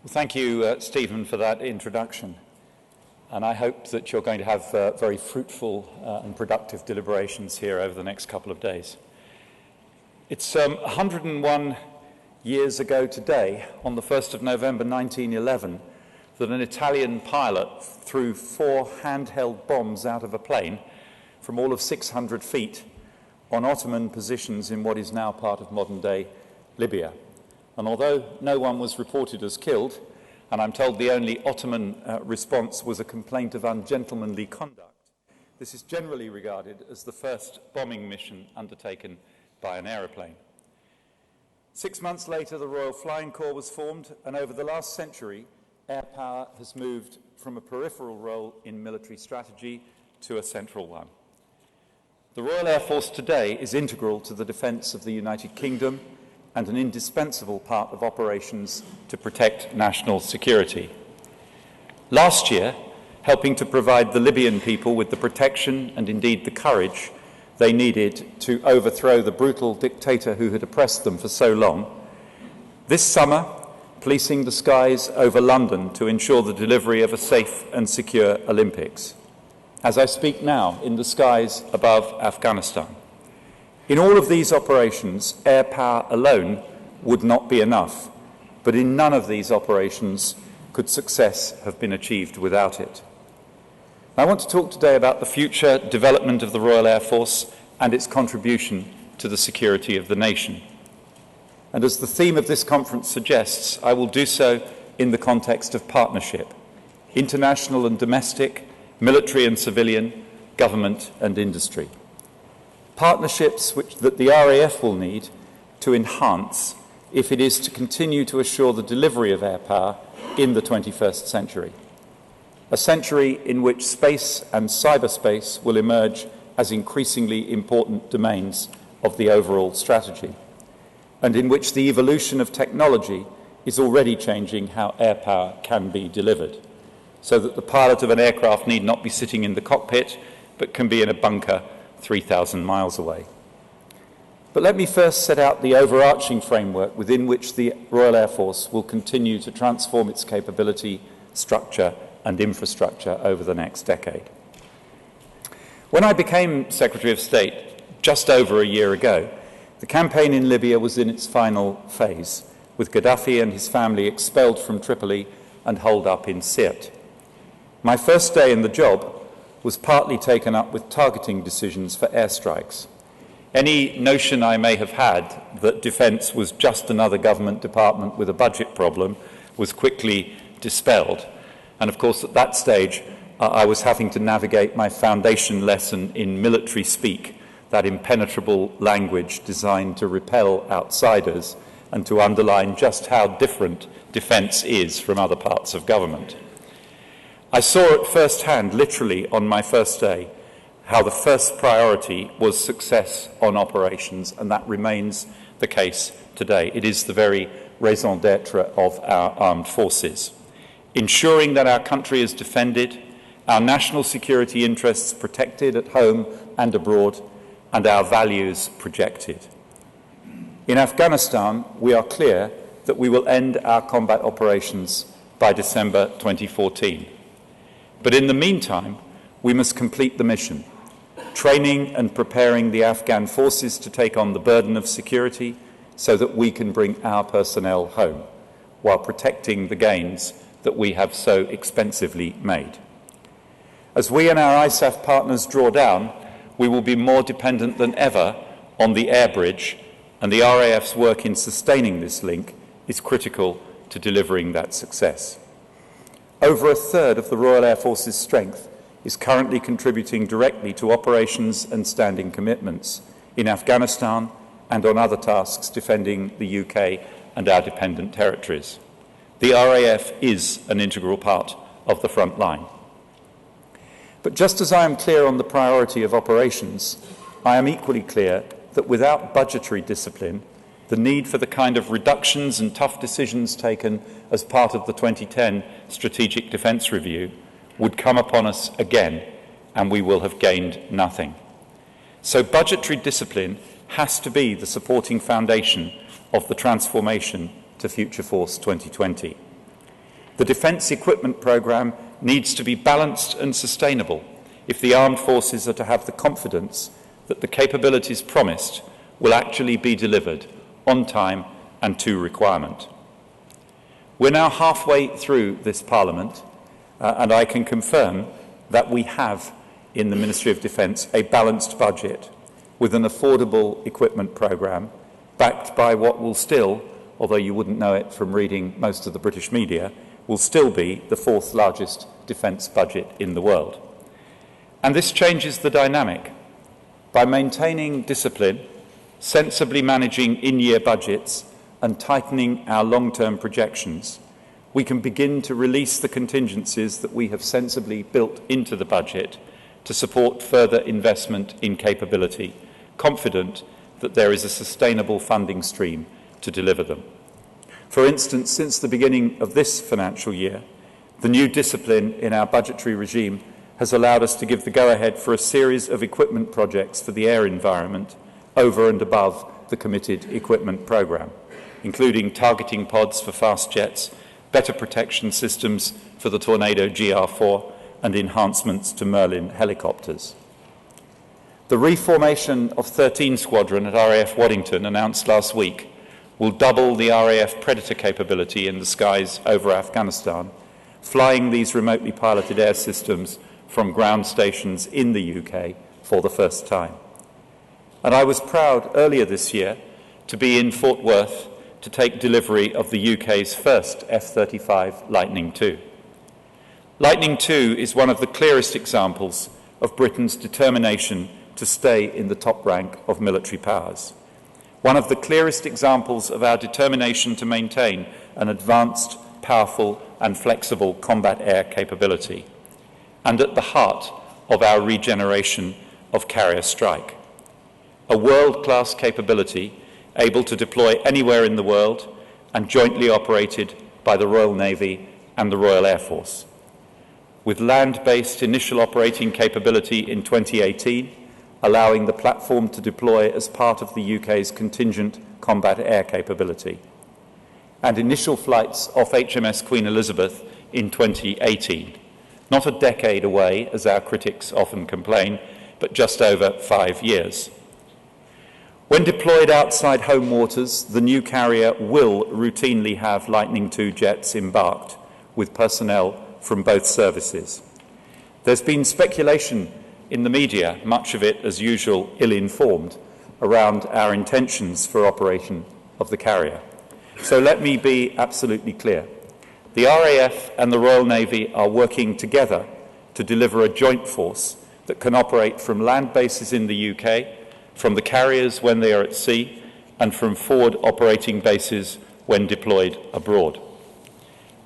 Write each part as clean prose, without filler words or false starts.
Well, thank you, Stephen, for that introduction. And I hope that you're going to have very fruitful and productive deliberations here over the next couple of days. It's 101 years ago today, on the 1st of November 1911, that an Italian pilot threw 4 handheld bombs out of a plane from all of 600 feet on Ottoman positions in what is now part of modern-day Libya. And although no one was reported as killed, and I'm told the only Ottoman response was a complaint of ungentlemanly conduct, this is generally regarded as the first bombing mission undertaken by an aeroplane. 6 months later, the Royal Flying Corps was formed, and over the last century, air power has moved from a peripheral role in military strategy to a central one. The Royal Air Force today is integral to the defence of the United Kingdom and an indispensable part of operations to protect national security. Last year, helping to provide the Libyan people with the protection and indeed the courage they needed to overthrow the brutal dictator who had oppressed them for so long. This summer, policing the skies over London to ensure the delivery of a safe and secure Olympics. As I speak now, in the skies above Afghanistan. In all of these operations, air power alone would not be enough, but in none of these operations could success have been achieved without it. I want to talk today about the future development of the Royal Air Force and its contribution to the security of the nation. And as the theme of this conference suggests, I will do so in the context of partnership, international and domestic, military and civilian, government and industry. Partnerships that the RAF will need to enhance if it is to continue to assure the delivery of air power in the 21st century. A century in which space and cyberspace will emerge as increasingly important domains of the overall strategy, and in which the evolution of technology is already changing how air power can be delivered, so that the pilot of an aircraft need not be sitting in the cockpit, but can be in a bunker 3,000 miles away. But let me first set out the overarching framework within which the Royal Air Force will continue to transform its capability, structure and infrastructure over the next decade. When I became Secretary of State just over a year ago, the campaign in Libya was in its final phase, with Gaddafi and his family expelled from Tripoli and holed up in Sirte. My first day in the job was partly taken up with targeting decisions for airstrikes. Any notion I may have had that defence was just another government department with a budget problem was quickly dispelled. And of course, at that stage, I was having to navigate my foundation lesson in military speak, that impenetrable language designed to repel outsiders and to underline just how different defence is from other parts of government. I saw at first hand, literally on my first day, how the first priority was success on operations, and that remains the case today. It is the very raison d'etre of our armed forces. Ensuring that our country is defended, our national security interests protected at home and abroad, and our values projected. In Afghanistan, we are clear that we will end our combat operations by December 2014. But in the meantime, we must complete the mission, training and preparing the Afghan forces to take on the burden of security so that we can bring our personnel home, while protecting the gains that we have so expensively made. As we and our ISAF partners draw down, we will be more dependent than ever on the air bridge, and the RAF's work in sustaining this link is critical to delivering that success. Over a third of the Royal Air Force's strength is currently contributing directly to operations and standing commitments in Afghanistan and on other tasks defending the UK and our dependent territories. The RAF is an integral part of the front line. But just as I am clear on the priority of operations, I am equally clear that without budgetary discipline, the need for the kind of reductions and tough decisions taken as part of the 2010 Strategic Defence Review would come upon us again, and we will have gained nothing. So budgetary discipline has to be the supporting foundation of the transformation to Future Force 2020. The defence equipment programme needs to be balanced and sustainable if the armed forces are to have the confidence that the capabilities promised will actually be delivered on time and to requirement. We're now halfway through this Parliament, and I can confirm that we have in the Ministry of Defence a balanced budget with an affordable equipment programme backed by what will still, although you wouldn't know it from reading most of the British media, will still be the fourth largest defence budget in the world. And this changes the dynamic. By maintaining discipline, sensibly managing in-year budgets and tightening our long-term projections, we can begin to release the contingencies that we have sensibly built into the budget to support further investment in capability, confident that there is a sustainable funding stream to deliver them. For instance, since the beginning of this financial year, the new discipline in our budgetary regime has allowed us to give the go-ahead for a series of equipment projects for the air environment over and above the committed equipment programme, including targeting pods for fast jets, better protection systems for the Tornado GR4 and enhancements to Merlin helicopters. The reformation of 13 Squadron at RAF Waddington, announced last week, will double the RAF Predator capability in the skies over Afghanistan, flying these remotely piloted air systems from ground stations in the UK for the first time. And I was proud earlier this year to be in Fort Worth to take delivery of the UK's first F-35 Lightning II. Lightning II is one of the clearest examples of Britain's determination to stay in the top rank of military powers. One of the clearest examples of our determination to maintain an advanced, powerful and flexible combat air capability, and at the heart of our regeneration of carrier strike. A world-class capability able to deploy anywhere in the world and jointly operated by the Royal Navy and the Royal Air Force. With land-based initial operating capability in 2018, allowing the platform to deploy as part of the UK's contingent combat air capability, and initial flights off HMS Queen Elizabeth in 2018, not a decade away, as our critics often complain, but just over 5 years. When deployed outside home waters, the new carrier will routinely have Lightning II jets embarked with personnel from both services. There's been speculation in the media, much of it, as usual, ill-informed, around our intentions for operation of the carrier. So let me be absolutely clear. The RAF and the Royal Navy are working together to deliver a joint force that can operate from land bases in the UK, from the carriers when they are at sea, and from forward operating bases when deployed abroad.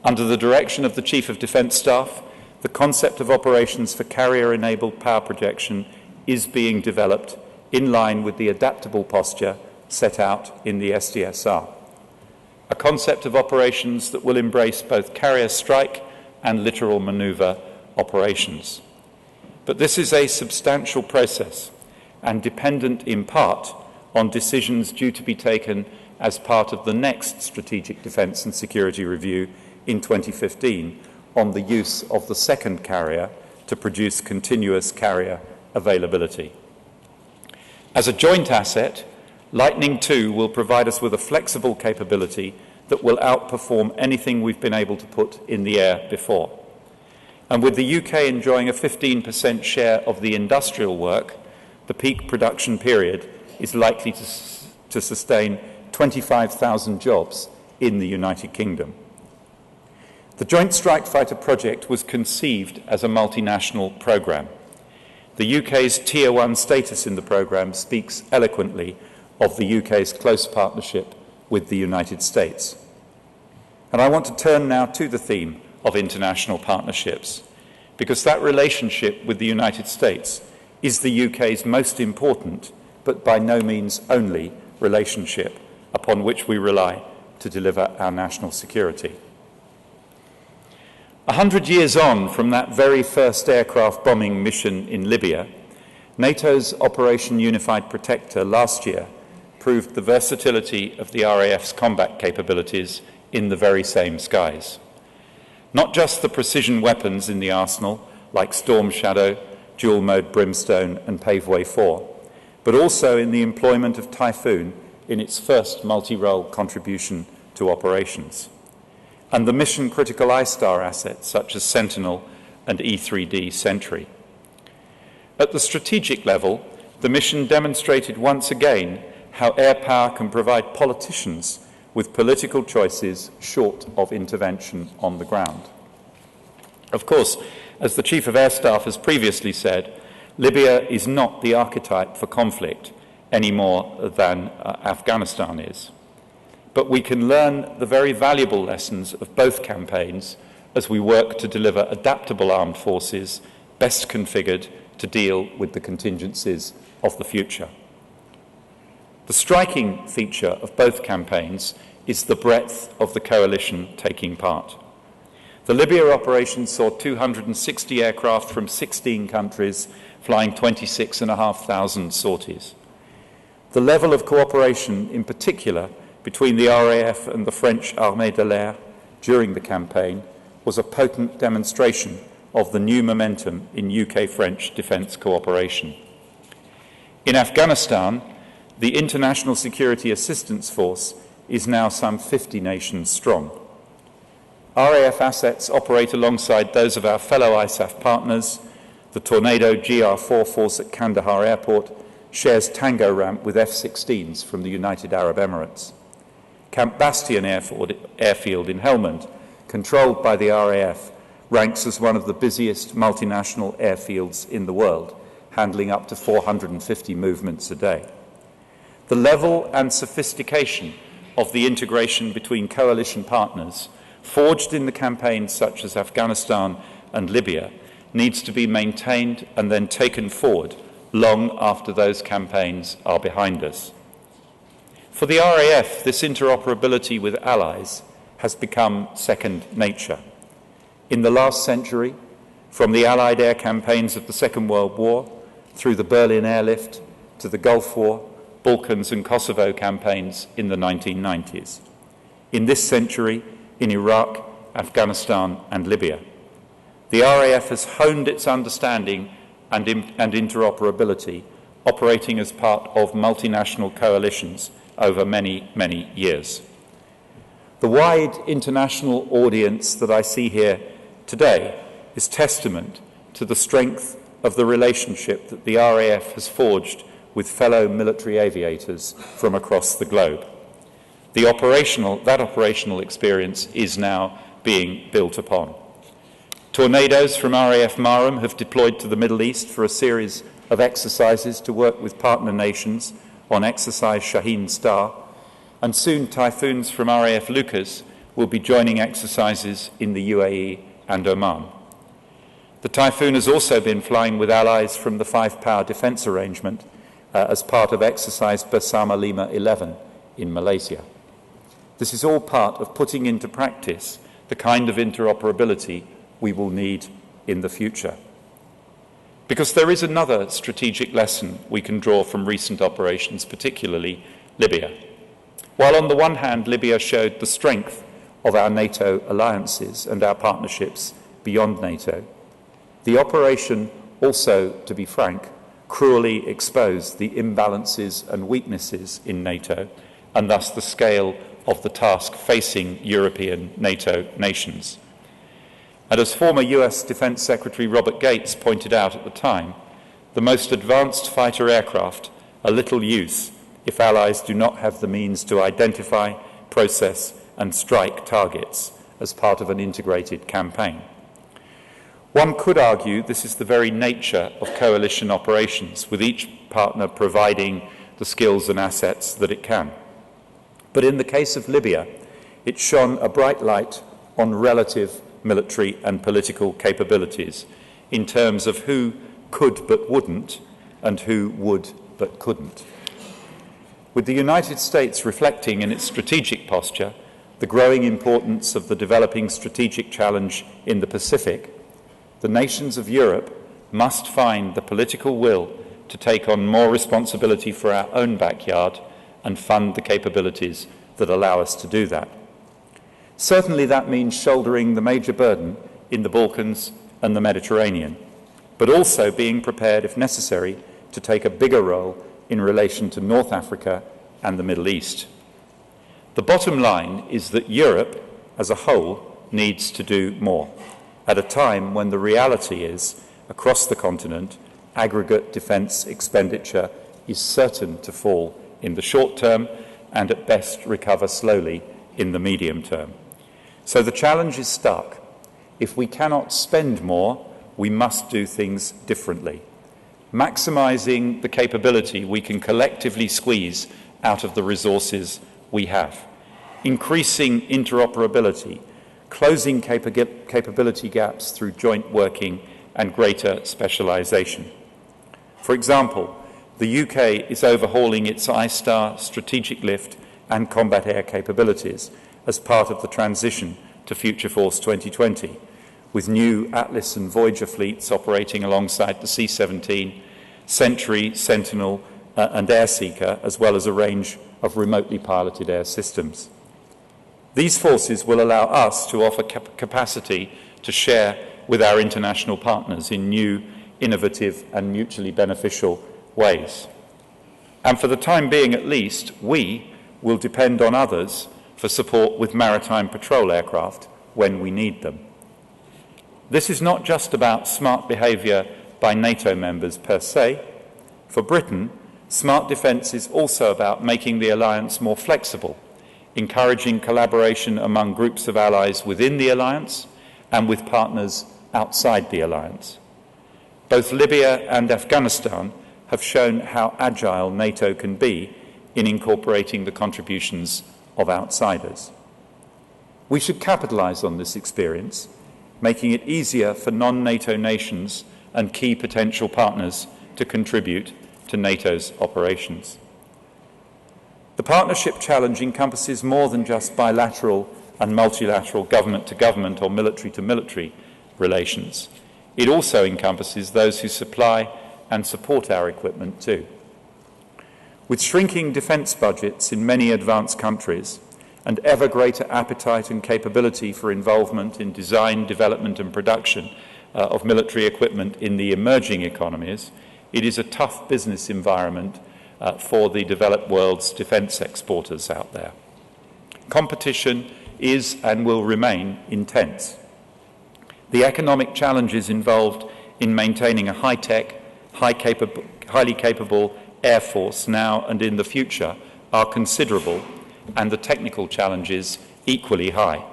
Under the direction of the Chief of Defence Staff, the concept of operations for carrier-enabled power projection is being developed in line with the adaptable posture set out in the SDSR. A concept of operations that will embrace both carrier strike and littoral manoeuvre operations. But this is a substantial process and dependent in part on decisions due to be taken as part of the next Strategic Defence and Security Review in 2015 on the use of the second carrier to produce continuous carrier availability. As a joint asset, Lightning II will provide us with a flexible capability that will outperform anything we've been able to put in the air before. And with the UK enjoying a 15% share of the industrial work, the peak production period is likely to sustain 25,000 jobs in the United Kingdom. The Joint Strike Fighter project was conceived as a multinational programme. The UK's Tier 1 status in the programme speaks eloquently of the UK's close partnership with the United States. And I want to turn now to the theme of international partnerships, because that relationship with the United States is the UK's most important, but by no means only, relationship upon which we rely to deliver our national security. 100 years on from that very first aircraft bombing mission in Libya, NATO's Operation Unified Protector last year proved the versatility of the RAF's combat capabilities in the very same skies. Not just the precision weapons in the arsenal, like Storm Shadow, Dual Mode Brimstone and Paveway 4, but also in the employment of Typhoon in its first multi-role contribution to operations, and the mission-critical ISTAR assets such as Sentinel and E3D Sentry. At the strategic level, the mission demonstrated once again how air power can provide politicians with political choices short of intervention on the ground. Of course, as the Chief of Air Staff has previously said, Libya is not the archetype for conflict any more than Afghanistan is. But we can learn the very valuable lessons of both campaigns as we work to deliver adaptable armed forces best configured to deal with the contingencies of the future. The striking feature of both campaigns is the breadth of the coalition taking part. The Libya operation saw 260 aircraft from 16 countries flying 26,500 sorties. The level of cooperation, in particular, between the RAF and the French Armée de l'Air during the campaign was a potent demonstration of the new momentum in UK-French defence cooperation. In Afghanistan, the International Security Assistance Force is now some 50 nations strong. RAF assets operate alongside those of our fellow ISAF partners. The Tornado GR4 force at Kandahar Airport shares Tango ramp with F-16s from the United Arab Emirates. Camp Bastion Airfield in Helmand, controlled by the RAF, ranks as one of the busiest multinational airfields in the world, handling up to 450 movements a day. The level and sophistication of the integration between coalition partners, forged in the campaigns such as Afghanistan and Libya, needs to be maintained and then taken forward long after those campaigns are behind us. For the RAF, this interoperability with allies has become second nature. In the last century, from the Allied air campaigns of the Second World War, through the Berlin airlift, to the Gulf War, Balkans and Kosovo campaigns in the 1990s. In this century, in Iraq, Afghanistan and Libya. The RAF has honed its understanding and interoperability, operating as part of multinational coalitions over many, many years. The wide international audience that I see here today is testament to the strength of the relationship that the RAF has forged with fellow military aviators from across the globe. That operational experience is now being built upon. Tornadoes from RAF Marham have deployed to the Middle East for a series of exercises to work with partner nations on exercise Shaheen Star, and soon Typhoons from RAF Lucas will be joining exercises in the UAE and Oman. The Typhoon has also been flying with allies from the Five-Power Defence Arrangement as part of exercise Bersama Lima 11 in Malaysia. This is all part of putting into practice the kind of interoperability we will need in the future. Because there is another strategic lesson we can draw from recent operations, particularly Libya. While on the one hand Libya showed the strength of our NATO alliances and our partnerships beyond NATO, the operation also, to be frank, cruelly exposed the imbalances and weaknesses in NATO and thus the scale of the task facing European NATO nations. And as former US Defence Secretary Robert Gates pointed out at the time, the most advanced fighter aircraft are little use if allies do not have the means to identify, process and strike targets as part of an integrated campaign. One could argue this is the very nature of coalition operations, with each partner providing the skills and assets that it can. But in the case of Libya, it shone a bright light on relative military and political capabilities in terms of who could but wouldn't and who would but couldn't. With the United States reflecting in its strategic posture the growing importance of the developing strategic challenge in the Pacific, the nations of Europe must find the political will to take on more responsibility for our own backyard and fund the capabilities that allow us to do that. Certainly that means shouldering the major burden in the Balkans and the Mediterranean, but also being prepared, if necessary, to take a bigger role in relation to North Africa and the Middle East. The bottom line is that Europe as a whole needs to do more, at a time when the reality is, across the continent, aggregate defence expenditure is certain to fall in the short term and at best recover slowly in the medium term. So the challenge is stark. If we cannot spend more, we must do things differently, maximising the capability we can collectively squeeze out of the resources we have, increasing interoperability, closing capability gaps through joint working and greater specialisation. For example, the UK is overhauling its ISTAR strategic lift and combat air capabilities as part of the transition to Future Force 2020, with new Atlas and Voyager fleets operating alongside the C-17, Sentry, Sentinel and Airseeker, as well as a range of remotely piloted air systems. These forces will allow us to offer capacity to share with our international partners in new, innovative and mutually beneficial ways. And for the time being at least, we will depend on others for support with maritime patrol aircraft when we need them. This is not just about smart behaviour by NATO members per se. For Britain, smart defence is also about making the alliance more flexible, encouraging collaboration among groups of allies within the alliance and with partners outside the alliance. Both Libya and Afghanistan have shown how agile NATO can be in incorporating the contributions of outsiders. We should capitalise on this experience, making it easier for non-NATO nations and key potential partners to contribute to NATO's operations. The partnership challenge encompasses more than just bilateral and multilateral government-to-government or military-to-military relations. It also encompasses those who supply and support our equipment too. With shrinking defence budgets in many advanced countries and ever greater appetite and capability for involvement in design, development and production of military equipment in the emerging economies, it is a tough business environment for the developed world's defence exporters out there. Competition is and will remain intense. The economic challenges involved in maintaining a high-tech, highly capable Air Force now and in the future are considerable, and the technical challenges equally high.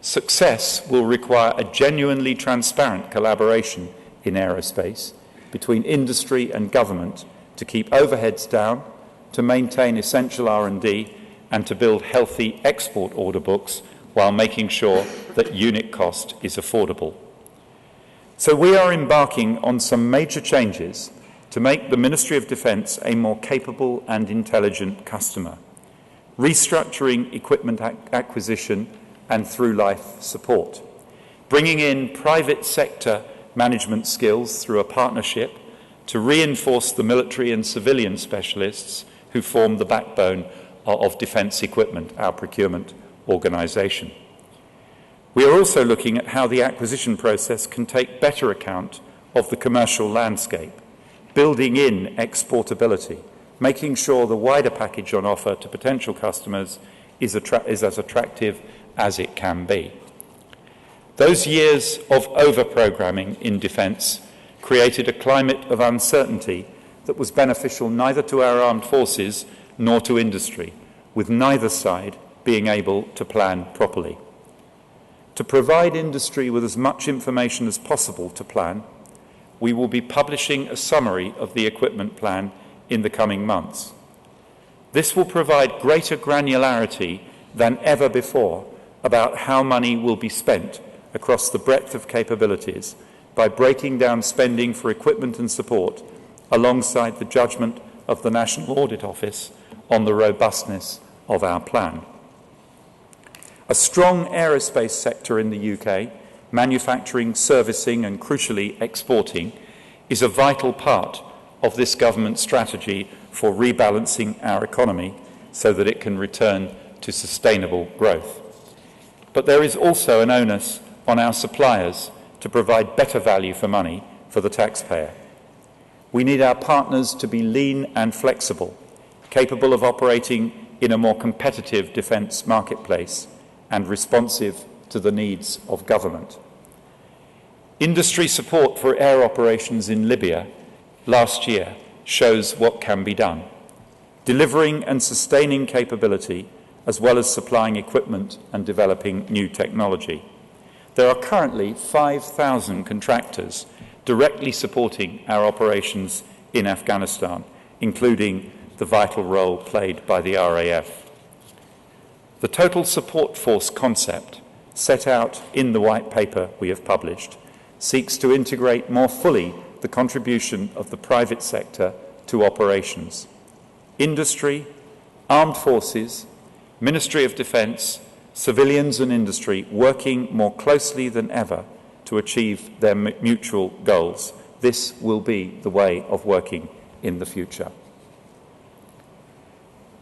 Success will require a genuinely transparent collaboration in aerospace between industry and government to keep overheads down, to maintain essential R&D, and to build healthy export order books while making sure that unit cost is affordable. So we are embarking on some major changes to make the Ministry of Defence a more capable and intelligent customer, restructuring equipment acquisition and through-life support, bringing in private sector management skills through a partnership to reinforce the military and civilian specialists who form the backbone of defence equipment, our procurement organisation. We are also looking at how the acquisition process can take better account of the commercial landscape, building in exportability, making sure the wider package on offer to potential customers is as attractive as it can be. Those years of over-programming in defence created a climate of uncertainty that was beneficial neither to our armed forces nor to industry, with neither side being able to plan properly. To provide industry with as much information as possible to plan, we will be publishing a summary of the equipment plan in the coming months. This will provide greater granularity than ever before about how money will be spent across the breadth of capabilities by breaking down spending for equipment and support alongside the judgment of the National Audit Office on the robustness of our plan. A strong aerospace sector in the UK, manufacturing, servicing and crucially exporting, is a vital part of this government strategy for rebalancing our economy so that it can return to sustainable growth. But there is also an onus on our suppliers to provide better value for money for the taxpayer. We need our partners to be lean and flexible, capable of operating in a more competitive defence marketplace and responsive to the needs of government. Industry support for air operations in Libya last year shows what can be done, delivering and sustaining capability as well as supplying equipment and developing new technology. There are currently 5,000 contractors directly supporting our operations in Afghanistan, including the vital role played by the RAF. The total support force concept set out in the white paper we have published seeks to integrate more fully the contribution of the private sector to operations. Industry, armed forces, Ministry of Defence, civilians and industry working more closely than ever to achieve their mutual goals. This will be the way of working in the future.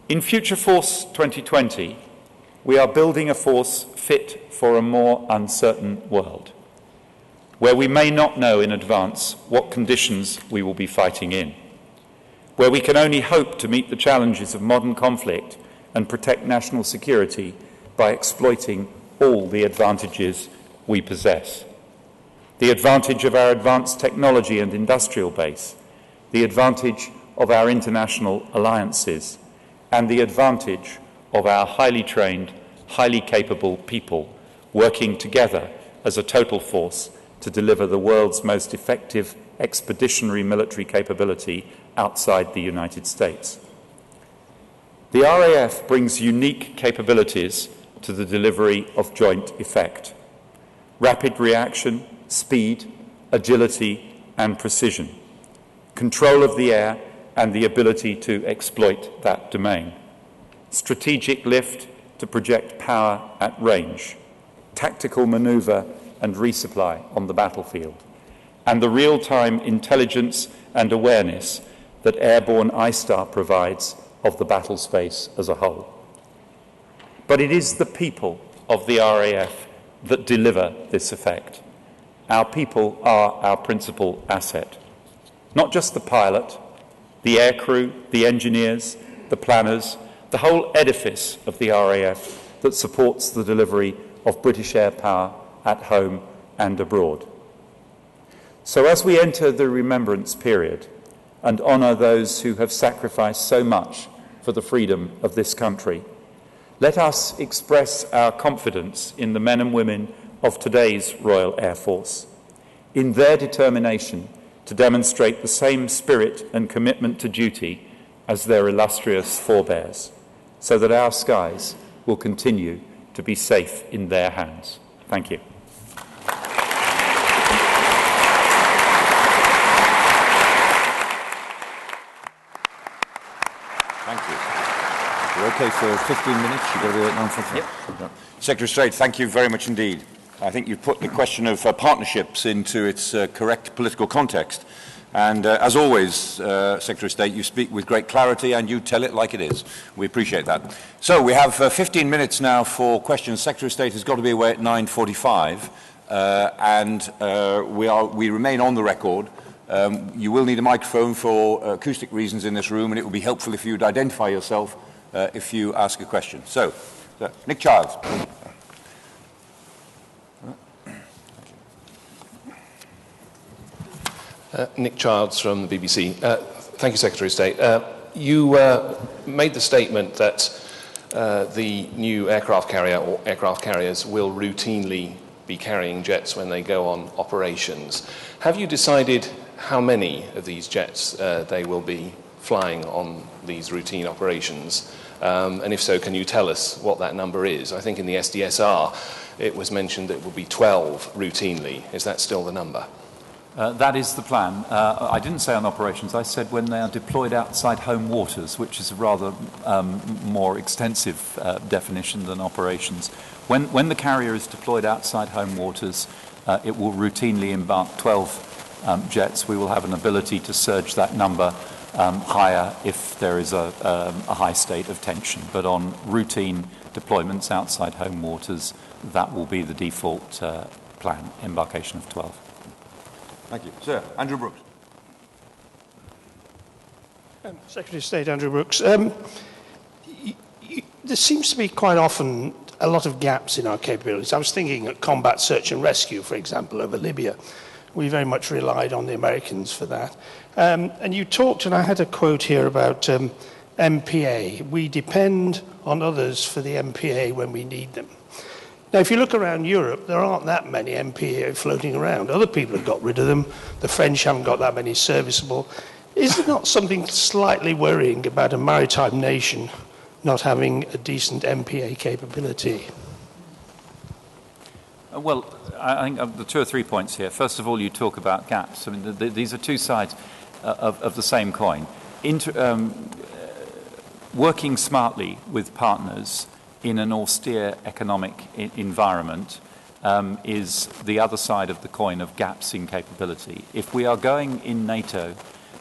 In Future Force 2020, we are building a force fit for a more uncertain world, where we may not know in advance what conditions we will be fighting in, where we can only hope to meet the challenges of modern conflict and protect national security by exploiting all the advantages we possess. The advantage of our advanced technology and industrial base, the advantage of our international alliances, and the advantage of our highly trained, highly capable people working together as a total force to deliver the world's most effective expeditionary military capability outside the United States. The RAF brings unique capabilities to the delivery of joint effect: rapid reaction, speed, agility and precision, control of the air and the ability to exploit that domain, strategic lift to project power at range, tactical manoeuvre and resupply on the battlefield, and the real-time intelligence and awareness that airborne ISTAR provides of the battle space as a whole. But it is the people of the RAF that deliver this effect. Our people are our principal asset. Not just the pilot, the aircrew, the engineers, the planners, the whole edifice of the RAF that supports the delivery of British air power at home and abroad. So as we enter the remembrance period and honour those who have sacrificed so much for the freedom of this country, let us express our confidence in the men and women of today's Royal Air Force, in their determination to demonstrate the same spirit and commitment to duty as their illustrious forebears, so that our skies will continue to be safe in their hands. Thank you. Thank you. You're okay for 15 minutes? You've got to be at 9:45. Yep. No. Secretary of State, thank you very much indeed. I think you've put the question of partnerships into its correct political context. And as always, Secretary of State, you speak with great clarity and you tell it like it is. We appreciate that. So we have 15 minutes now for questions. Secretary of State has got to be away at 9:45, we remain on the record. You will need a microphone for acoustic reasons in this room, and it will be helpful if you'd identify yourself if you ask a question. So, Nick Childs. Nick Childs from the BBC. Thank you, Secretary of State. You made the statement that the new aircraft carrier or aircraft carriers will routinely be carrying jets when they go on operations. Have you decided how many of these jets they will be flying on these routine operations? And if so, can you tell us what that number is? I think in the SDSR it was mentioned that it will be 12 routinely. Is that still the number? That is the plan. I didn't say on operations, I said when they are deployed outside home waters, which is a rather more extensive definition than operations. When the carrier is deployed outside home waters, it will routinely embark 12 jets. We will have an ability to surge that number higher if there is a high state of tension. But on routine deployments outside home waters, that will be the default plan, embarkation of 12. Thank you. Sir, Andrew Brooks. Secretary of State Andrew Brooks. There seems to be quite often a lot of gaps in our capabilities. I was thinking at combat search and rescue, for example, over Libya. We very much relied on the Americans for that. And you talked, and I had a quote here about MPA. We depend on others for the MPA when we need them. Now, if you look around Europe, there aren't that many MPA floating around. Other people have got rid of them. The French haven't got that many serviceable. Is there not something slightly worrying about a maritime nation not having a decent MPA capability? Well, I think the 2 or 3 points here. First of all, you talk about gaps. I mean, these are two sides of the same coin. Working smartly with partners in an austere economic environment is the other side of the coin of gaps in capability. If we are going in NATO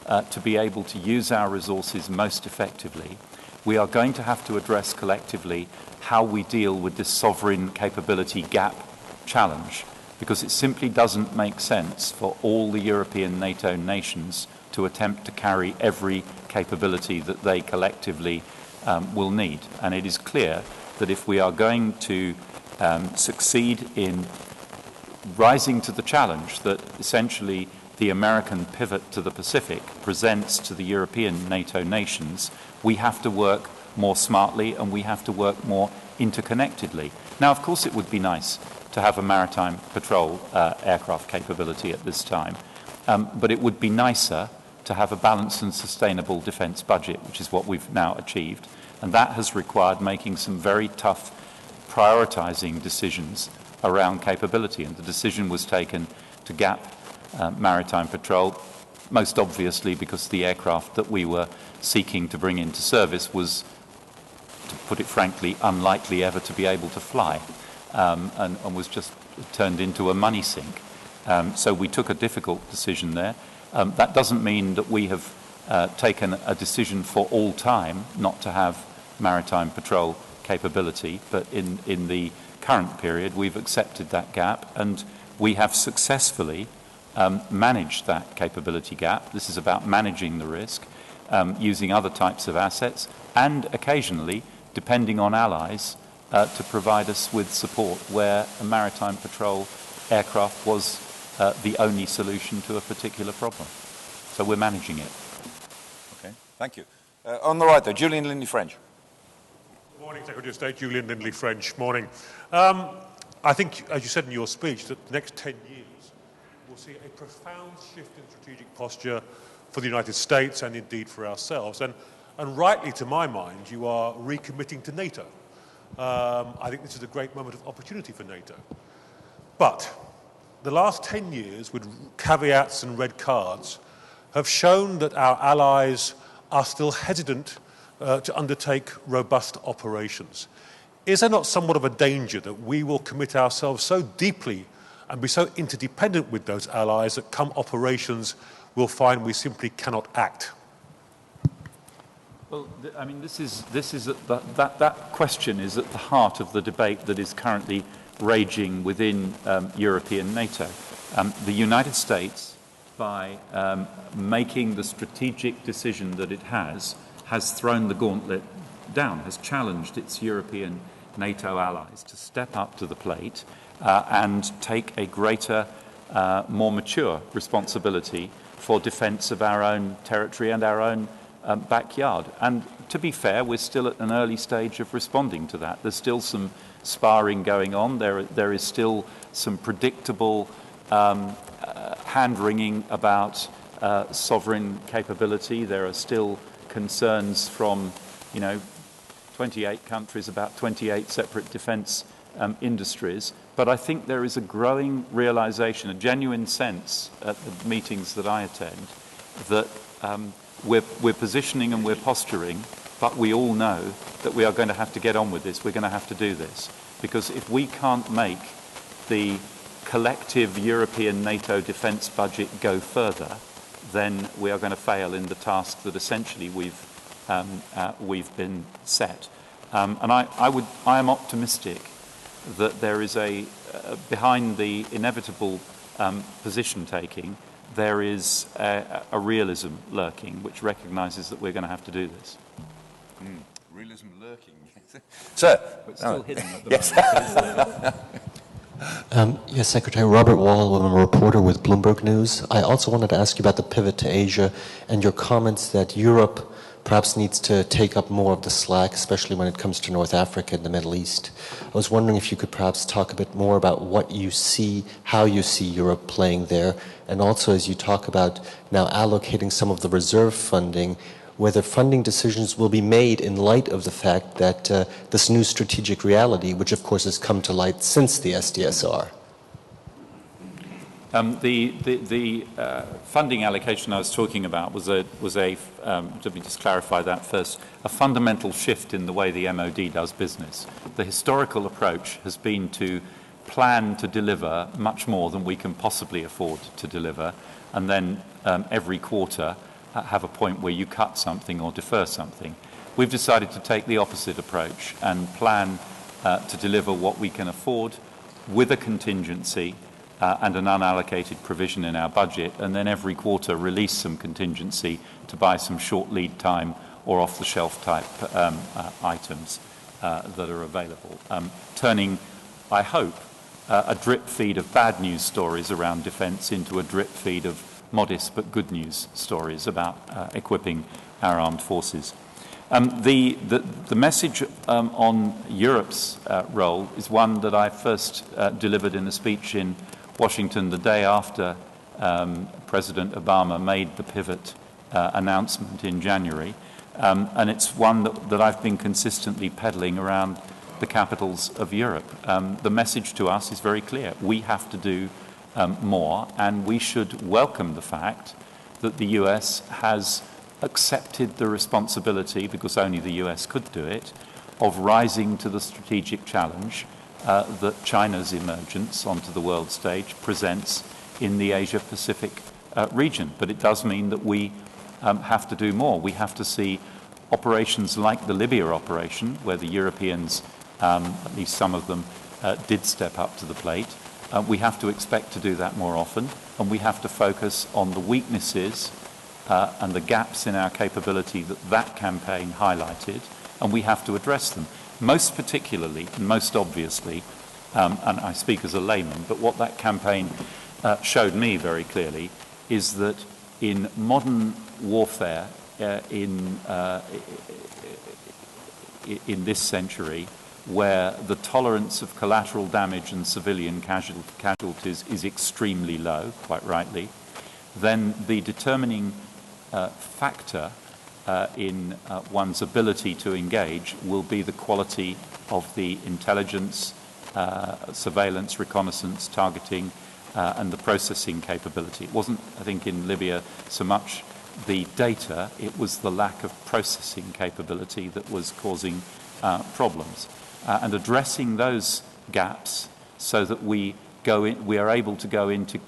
to be able to use our resources most effectively, we are going to have to address collectively how we deal with this sovereign capability gap challenge, because it simply doesn't make sense for all the European NATO nations to attempt to carry every capability that they collectively will need. And it is clear that if we are going to succeed in rising to the challenge that essentially the American pivot to the Pacific presents to the European NATO nations, we have to work more smartly and we have to work more interconnectedly. Now, of course, it would be nice to have a maritime patrol aircraft capability at this time, but it would be nicer to have a balanced and sustainable defence budget, which is what we've now achieved. And that has required making some very tough prioritising decisions around capability. And the decision was taken to gap maritime patrol, most obviously because the aircraft that we were seeking to bring into service was, to put it frankly, unlikely ever to be able to fly, and was just turned into a money sink. So we took a difficult decision there. That doesn't mean that we have taken a decision for all time not to have maritime patrol capability, but in the current period we've accepted that gap and we have successfully managed that capability gap. This is about managing the risk, using other types of assets and occasionally depending on allies to provide us with support where a maritime patrol aircraft was the only solution to a particular problem. So we're managing it. Okay, thank you. On the right there, Julian Lindley-French. Good morning, Secretary of State. Julian Lindley-French. Morning. I think, as you said in your speech, that the next 10 years will see a profound shift in strategic posture for the United States and indeed for ourselves. And rightly, to my mind, you are recommitting to NATO. I think this is a great moment of opportunity for NATO. But the last 10 years, with caveats and red cards, have shown that our allies are still hesitant to undertake robust operations. Is there not somewhat of a danger that we will commit ourselves so deeply and be so interdependent with those allies that come operations we'll find we simply cannot act? Well, I mean, that question is at the heart of the debate that is currently raging within European NATO. The United States, by making the strategic decision that it has thrown the gauntlet down, has challenged its European NATO allies to step up to the plate and take a greater, more mature responsibility for defence of our own territory and our own backyard. And to be fair, we're still at an early stage of responding to that. There's still some sparring going on. There is still some predictable hand-wringing about sovereign capability. There are still concerns from, 28 countries about 28 separate defence industries. But I think there is a growing realisation, a genuine sense at the meetings that I attend, that we're positioning and we're posturing, but we all know that we are going to have to get on with this. We're going to have to do this. Because if we can't make the collective European NATO defence budget go further, then we are going to fail in the task that essentially we've been set. And I am optimistic that there is behind the inevitable position taking, there is a realism lurking, which recognises that we're going to have to do this. Realism lurking. Sir. But still hidden at the moment. Yes, Secretary. Robert Wall, I'm a reporter with Bloomberg News. I also wanted to ask you about the pivot to Asia and your comments that Europe perhaps needs to take up more of the slack, especially when it comes to North Africa and the Middle East. I was wondering if you could perhaps talk a bit more about what you see, how you see Europe playing there, and also as you talk about now allocating some of the reserve funding, whether funding decisions will be made in light of the fact that this new strategic reality, which of course has come to light since the SDSR. The funding allocation I was talking about was let me just clarify that first, a fundamental shift in the way the MOD does business. The historical approach has been to plan to deliver much more than we can possibly afford to deliver, and then every quarter have a point where you cut something or defer something. We've decided to take the opposite approach and plan to deliver what we can afford with a contingency and an unallocated provision in our budget, and then every quarter release some contingency to buy some short lead time or off-the-shelf type items that are available. Turning, I hope, a drip feed of bad news stories around defence into a drip feed of modest but good news stories about equipping our armed forces. The message on Europe's role is one that I first delivered in a speech in Washington the day after President Obama made the pivot announcement in January, and it's one that I've been consistently peddling around the capitals of Europe. The message to us is very clear. We have to do more, and we should welcome the fact that the US has accepted the responsibility, because only the US could do it, of rising to the strategic challenge that China's emergence onto the world stage presents in the Asia-Pacific region. But it does mean that we have to do more. We have to see operations like the Libya operation, where the Europeans, at least some of them, did step up to the plate. We have to expect to do that more often, and we have to focus on the weaknesses and the gaps in our capability that campaign highlighted, and we have to address them. Most particularly, and most obviously, and I speak as a layman, but what that campaign showed me very clearly is that in modern warfare in this century, where the tolerance of collateral damage and civilian casualties is extremely low, quite rightly, then the determining factor in one's ability to engage will be the quality of the intelligence, surveillance, reconnaissance, targeting, and the processing capability. It wasn't, I think, in Libya so much the data, it was the lack of processing capability that was causing problems. And addressing those gaps so that we are able to go into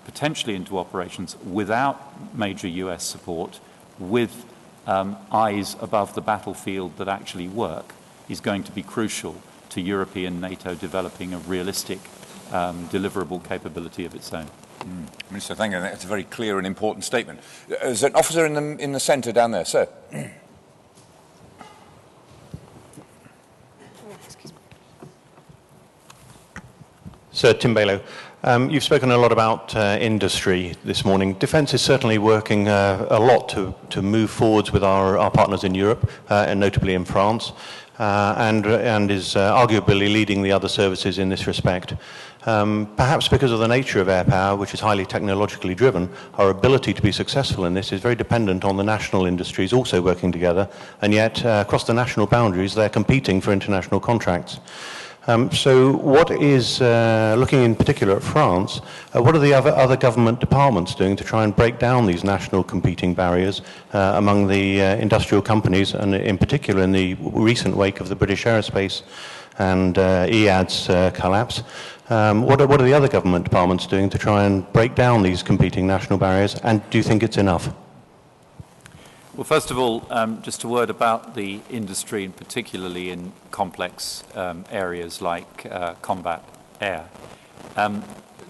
potentially into operations without major US support, with eyes above the battlefield that actually work, is going to be crucial to European NATO developing a realistic deliverable capability of its own. Minister, thank you. That's a very clear and important statement. There's an officer in the centre down there, sir. Sir Tim Balow, you've spoken a lot about industry this morning. Defence is certainly working a lot to move forwards with our partners in Europe, and notably in France, and is arguably leading the other services in this respect. Perhaps because of the nature of air power, which is highly technologically driven, our ability to be successful in this is very dependent on the national industries also working together, and yet across the national boundaries they're competing for international contracts. So what is, looking in particular at France, what are the other government departments doing to try and break down these national competing barriers among the industrial companies, and in particular in the recent wake of the British Aerospace and EAD's collapse? What are the other government departments doing to try and break down these competing national barriers, and do you think it's enough? Well, first of all, just a word about the industry, and particularly in complex areas like combat air.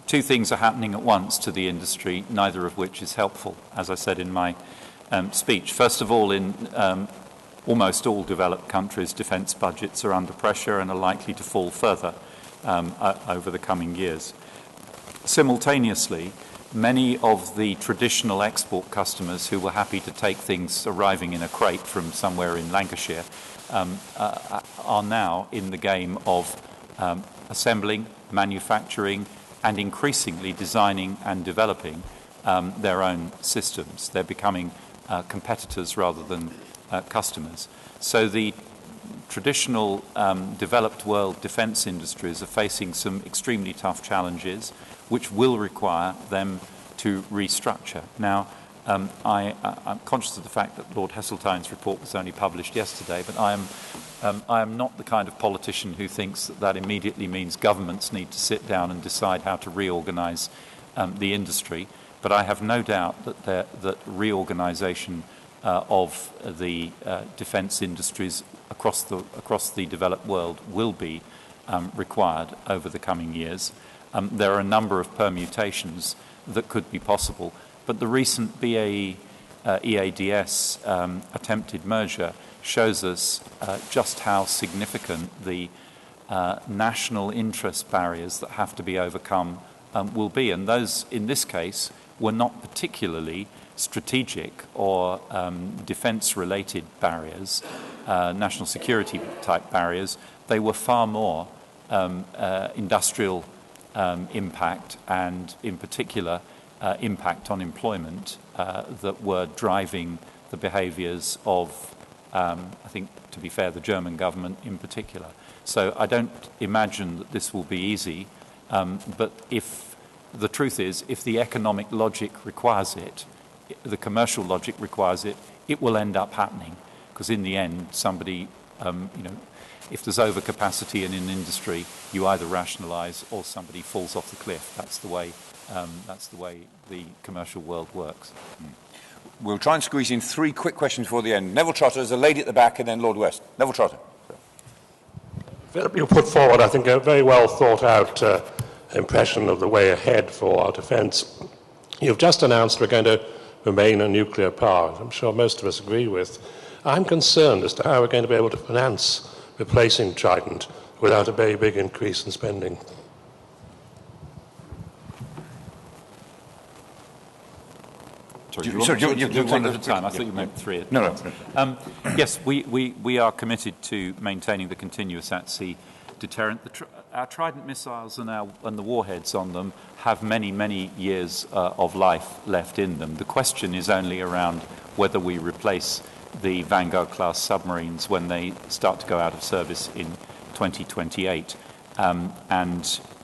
Two things are happening at once to the industry, neither of which is helpful, as I said in my speech. First of all, in almost all developed countries, defence budgets are under pressure and are likely to fall further over the coming years. Simultaneously, many of the traditional export customers who were happy to take things arriving in a crate from somewhere in Lancashire are now in the game of assembling, manufacturing, and increasingly designing and developing their own systems. They're becoming competitors rather than customers. So the traditional developed world defence industries are facing some extremely tough challenges which will require them to restructure. Now, I'm conscious of the fact that Lord Heseltine's report was only published yesterday, but I am not the kind of politician who thinks that that immediately means governments need to sit down and decide how to reorganise the industry. But I have no doubt that reorganisation of the defence industries across the developed world will be required over the coming years. There are a number of permutations that could be possible, but the recent BAE EADS attempted merger shows us just how significant the national interest barriers that have to be overcome will be. And those, in this case, were not particularly strategic or defence-related barriers, national security type barriers. They were far more industrial impact, and in particular impact on employment that were driving the behaviours of, I think, to be fair, the German government in particular. So I don't imagine that this will be easy, but if the truth is, if the economic logic requires it, the commercial logic requires it, it will end up happening, because in the end somebody, if there's overcapacity in an industry, you either rationalise or somebody falls off the cliff. That's the way the commercial world works. We'll try and squeeze in 3 quick questions before the end. Neville Trotter, there's a lady at the back, and then Lord West. Neville Trotter. Philip, you put forward, I think, a very well thought out impression of the way ahead for our defence. You've just announced we're going to remain a nuclear power. I'm sure most of us agree with. I'm concerned as to how we're going to be able to finance replacing Trident without a very big increase in spending. Sorry, you one at a time. I thought you meant 3 at once. No. Yes, we are committed to maintaining the continuous at-sea deterrent. Our Trident missiles and the warheads on them have many, many years of life left in them. The question is only around whether we replace the Vanguard-class submarines when they start to go out of service in 2028.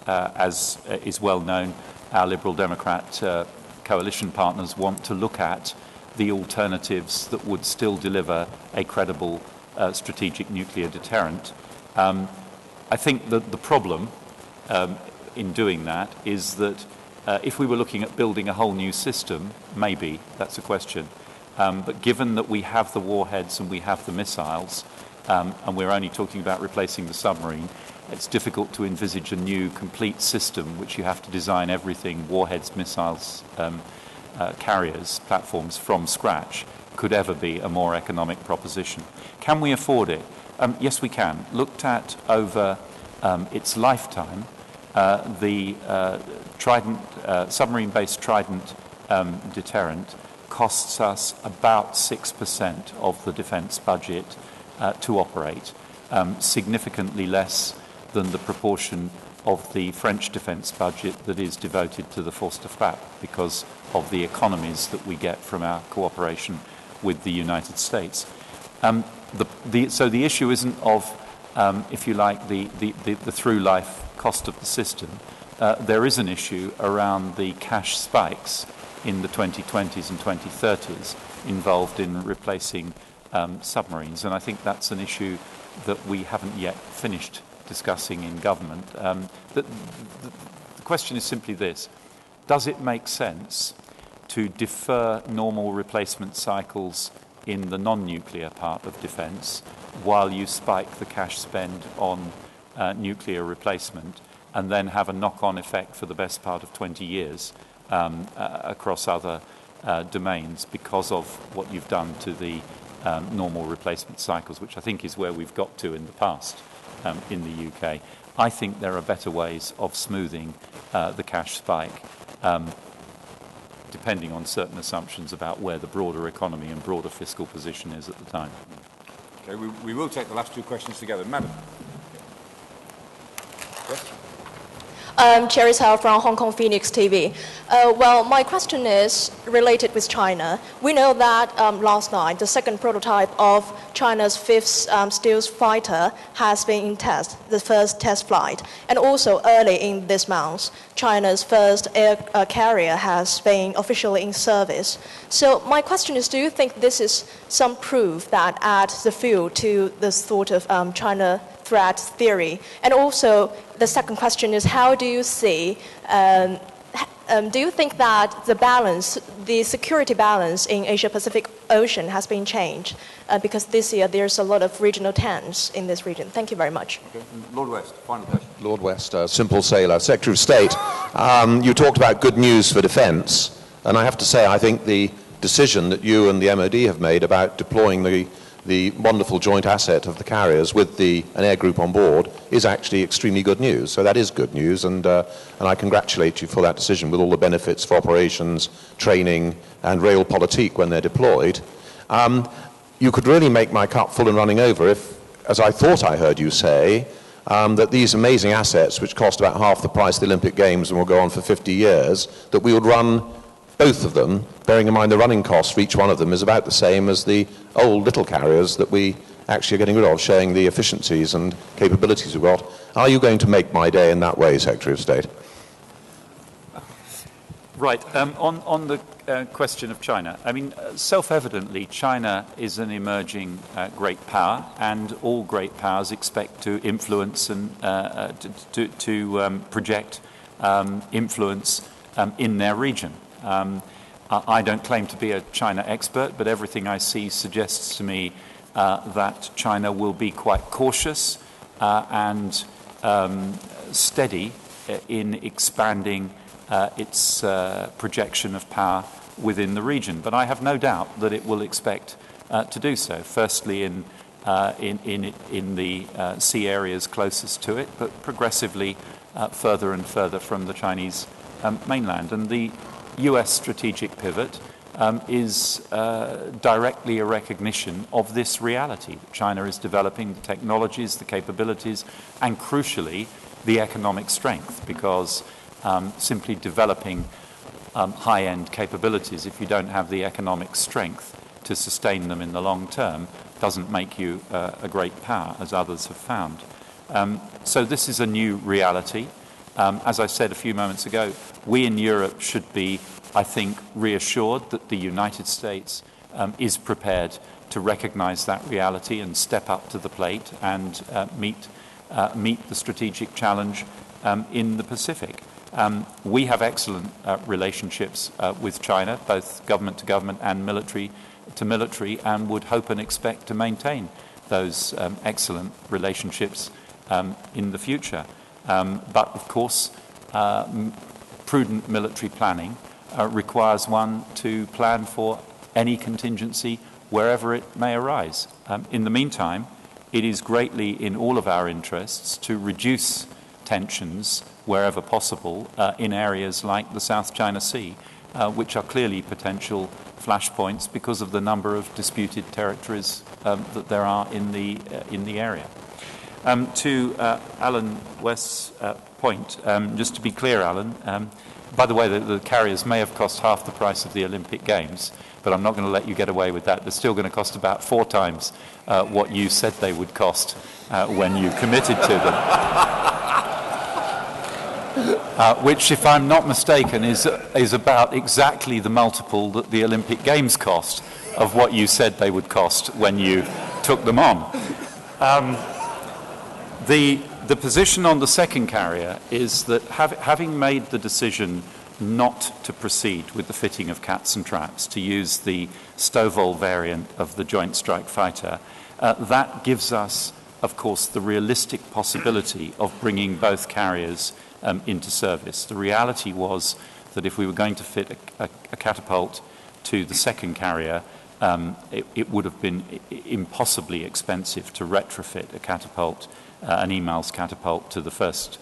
As is well known, our Liberal Democrat coalition partners want to look at the alternatives that would still deliver a credible strategic nuclear deterrent. I think that the problem in doing that is that if we were looking at building a whole new system, maybe that's a question. But given that we have the warheads and we have the missiles, and we're only talking about replacing the submarine, it's difficult to envisage a new complete system which you have to design everything, warheads, missiles, carriers, platforms from scratch, could ever be a more economic proposition. Can we afford it? Yes, we can. Looked at over its lifetime, the Trident, submarine-based Trident deterrent costs us about 6% of the defence budget to operate, significantly less than the proportion of the French defence budget that is devoted to the force de frappe, because of the economies that we get from our cooperation with the United States. So the issue isn't of, if you like, the through-life cost of the system. There is an issue around the cash spikes in the 2020s and 2030s involved in replacing submarines, and I think that's an issue that we haven't yet finished discussing in government. The question is simply this: does it make sense to defer normal replacement cycles in the non-nuclear part of defence while you spike the cash spend on nuclear replacement, and then have a knock-on effect for the best part of 20 years across other domains because of what you've done to the normal replacement cycles, which I think is where we've got to in the past in the UK. I think there are better ways of smoothing the cash spike, depending on certain assumptions about where the broader economy and broader fiscal position is at the time. Okay, we will take the last two questions together. Madam. Yes? Cherry Hao from Hong Kong Phoenix TV. Well, my question is related with China. We know that last night, the second prototype of China's fifth stealth fighter has been in test, the first test flight. And also early in this month, China's first air carrier has been officially in service. So my question is, do you think this is some proof that adds the fuel to the sort of China threat theory? And also, the second question is, how do you see, do you think that the balance, the security balance in Asia-Pacific Ocean has been changed? Because this year there's a lot of regional tensions in this region. Thank you very much. Okay. Lord West, final question. Lord West, simple sailor, Secretary of State. You talked about good news for defence, and I have to say I think the decision that you and the MOD have made about deploying the wonderful joint asset of the carriers with an air group on board is actually extremely good news. So that is good news, and I congratulate you for that decision with all the benefits for operations, training, and realpolitik when they're deployed. You could really make my cup full and running over if, as I thought I heard you say, that these amazing assets, which cost about half the price of the Olympic Games and will go on for 50 years, that we would run both of them, bearing in mind the running cost for each one of them is about the same as the old little carriers that we actually are getting rid of, showing the efficiencies and capabilities we've got. Are you going to make my day in that way, Secretary of State? Right. On the question of China, I mean, self-evidently, China is an emerging great power, and all great powers expect to influence and to project influence in their region. I don't claim to be a China expert, but everything I see suggests to me that China will be quite cautious and steady in expanding its projection of power within the region. But I have no doubt that it will expect to do so. Firstly, in the sea areas closest to it, but progressively further and further from the Chinese mainland. And the US strategic pivot is directly a recognition of this reality. China is developing the technologies, the capabilities, and crucially, the economic strength, because simply developing high-end capabilities, if you don't have the economic strength to sustain them in the long term, doesn't make you a great power, as others have found. So this is a new reality. As I said a few moments ago, we in Europe should be, I think, reassured that the United States is prepared to recognize that reality and step up to the plate and meet the strategic challenge in the Pacific. We have excellent relationships with China, both government to government and military to military, and would hope and expect to maintain those excellent relationships in the future. But of course, prudent military planning requires one to plan for any contingency wherever it may arise. In the meantime, it is greatly in all of our interests to reduce tensions wherever possible in areas like the South China Sea, which are clearly potential flashpoints because of the number of disputed territories that there are in the area. To Alan West's point, just to be clear, Alan, by the way, the carriers may have cost half the price of the Olympic Games, but I'm not going to let you get away with that. They're still going to cost about 4 times what you said they would cost when you committed to them. Which, if I'm not mistaken, is about exactly the multiple that the Olympic Games cost of what you said they would cost when you took them on. The position on the second carrier is that having made the decision not to proceed with the fitting of cats and traps, to use the Stovall variant of the Joint Strike Fighter, that gives us, of course, the realistic possibility of bringing both carriers into service. The reality was that if we were going to fit a catapult to the second carrier, it would have been impossibly expensive to retrofit a catapult, an EMALS catapult, to the first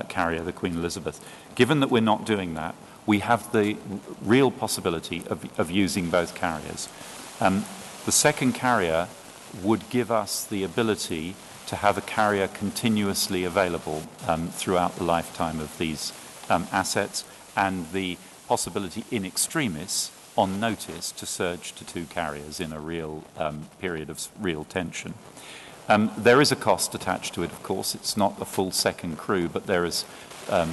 carrier, the Queen Elizabeth. Given that we're not doing that, we have the real possibility of using both carriers. The second carrier would give us the ability to have a carrier continuously available throughout the lifetime of these assets, and the possibility in extremis, on notice, to surge to 2 carriers in a real period of real tension. There is a cost attached to it, of course. It's not a full second crew, but there is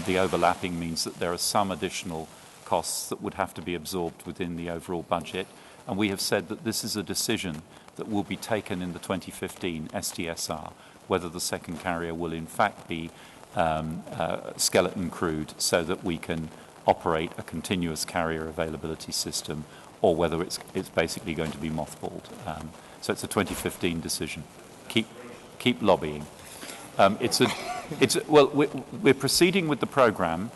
the overlapping means that there are some additional costs that would have to be absorbed within the overall budget. And we have said that this is a decision that will be taken in the 2015 SDSR, whether the second carrier will in fact be skeleton crewed so that we can operate a continuous carrier availability system, or whether it's basically going to be mothballed. So it's a 2015 decision. Keep lobbying. Well, we're proceeding with the programme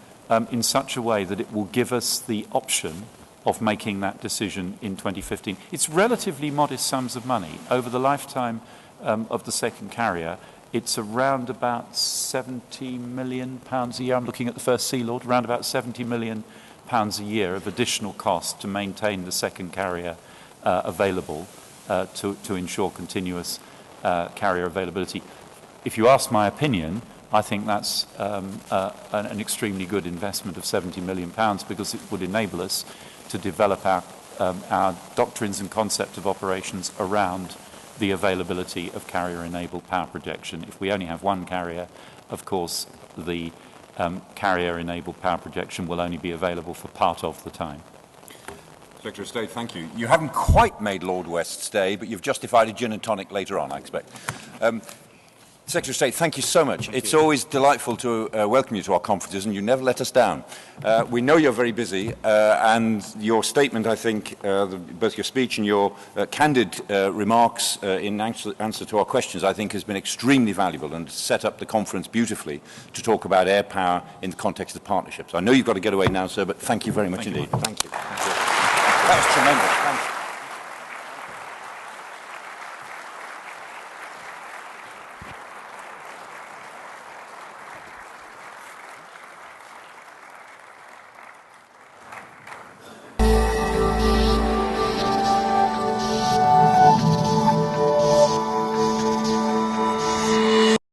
in such a way that it will give us the option of making that decision in 2015. It's relatively modest sums of money. Over the lifetime of the second carrier, it's around about £70 million a year. I'm looking at the First Sea Lord, around about £70 million a year of additional cost to maintain the second carrier available to ensure continuous carrier availability. If you ask my opinion, I think that's an extremely good investment of £70 million, because it would enable us to develop our doctrines and concept of operations around the availability of carrier-enabled power projection. If we only have one carrier, of course, the carrier-enabled power projection will only be available for part of the time. Secretary of State, thank you. You haven't quite made Lord West's day, but you've justified a gin and tonic later on, I expect. Secretary of State, thank you so much. It's always delightful to welcome you to our conferences, and you never let us down. We know you're very busy, and your statement, I think, both your speech and your candid remarks in answer to our questions, I think, has been extremely valuable and set up the conference beautifully to talk about air power in the context of partnerships. I know you've got to get away now, sir, but thank you very much indeed. Thank you. That was tremendous. Thank you.